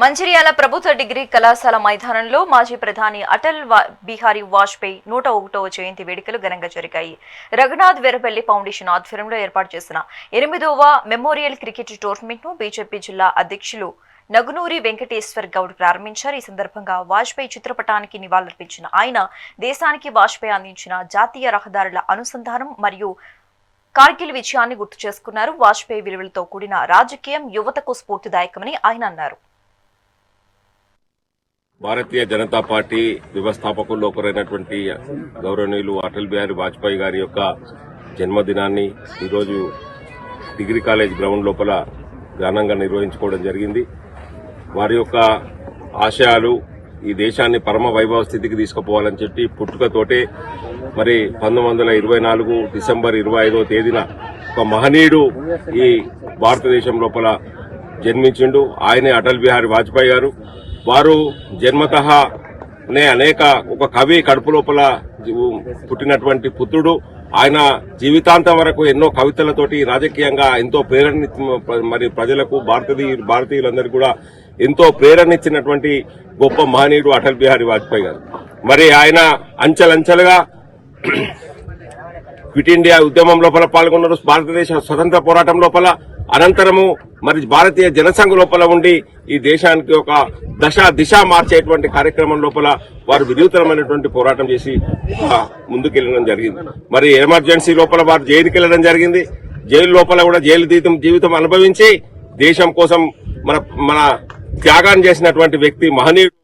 మంచిర్యాల ప్రభుత్వ డిగ్రీ కళాశాల మైదానంలో మాజీ ప్రధాని అటల్ బిహారీ వాజ్పేయి 101వ జయంతి వేడుకలు ఘనంగా జరిగాయి. రఘునాథ్ వెరపల్లి ఫౌండేషన్ ఆధ్వర్యంలో ఏర్పాటు చేసిన 8వ మెమోరియల్ క్రికెట్ టోర్నమెంట్ ను బీజేపీ జిల్లా అధ్యక్షులు నగునూరి వెంకటేశ్వర్ గౌడ్ ప్రారంభించారు. ఈ సందర్భంగా వాజ్పేయి చిత్రపటానికి నివాళులర్పించిన ఆయన దేశానికి వాజ్పేయి అందించిన జాతీయ రహదారుల అనుసంధానం మరియు కార్గిల్ విజయాన్ని గుర్తు చేసుకున్నారు. వాజ్పేయి విలువలతో కూడిన రాజకీయం యువతకు స్ఫూర్తిదాయకమని ఆయన అన్నారు. భారతీయ జనతా పార్టీ వ్యవస్థాపకుల్లో ఒకరైనటువంటి గౌరవనీయులు అటల్ బిహారీ వాజ్పేయి గారి యొక్క జన్మదినాన్ని ఈరోజు డిగ్రీ కాలేజ్ గ్రౌండ్ లోపల ఘనంగా నిర్వహించుకోవడం జరిగింది. వారి యొక్క ఆశయాలు ఈ దేశాన్ని పరమ వైభవ స్థితికి తీసుకుపోవాలని చెప్పి పుట్టుకతోటే మరి 1924 డిసెంబర్ 25వ తేదీన ఒక మహనీయుడు ఈ భారతదేశం లోపల జన్మించిండు. ఆయనే అటల్ బిహారీ వాజ్పేయి గారు. వారు జన్మతఃనే ఒక కవి కడుపు లోపల పుట్టినటువంటి పుత్రుడు. ఆయన జీవితాంతం వరకు ఎన్నో కవితలతోటి రాజకీయంగా ఎంతో ప్రేరణ మరి ప్రజలకు భారతీయులందరికీ కూడా ఎంతో ప్రేరణిచ్చినటువంటి గొప్ప మహనీయుడు అటల్ బిహారీ వాజ్పేయి గారు. మరి ఆయన అంచెలంచెలుగా క్విట్ ఇండియా ఉద్యమం లోపల పాల్గొన్నారు. భారతదేశ స్వతంత్ర పోరాటం లోపల అనంతరము మరి భారతీయ జనసంఘ లోపల ఉండి ఈ దేశానికి ఒక దిశ మార్చేటువంటి కార్యక్రమం లోపల వారు వినూతనమైనటువంటి పోరాటం చేసి ముందుకెళ్లడం జరిగింది. మరి ఎమర్జెన్సీ లోపల వారు జైలుకి వెళ్లడం జరిగింది. జైలు లోపల కూడా జైలు జీవితం అనుభవించి దేశం కోసం మన త్యాగాన్ని చేసినటువంటి వ్యక్తి మహనీయుడు.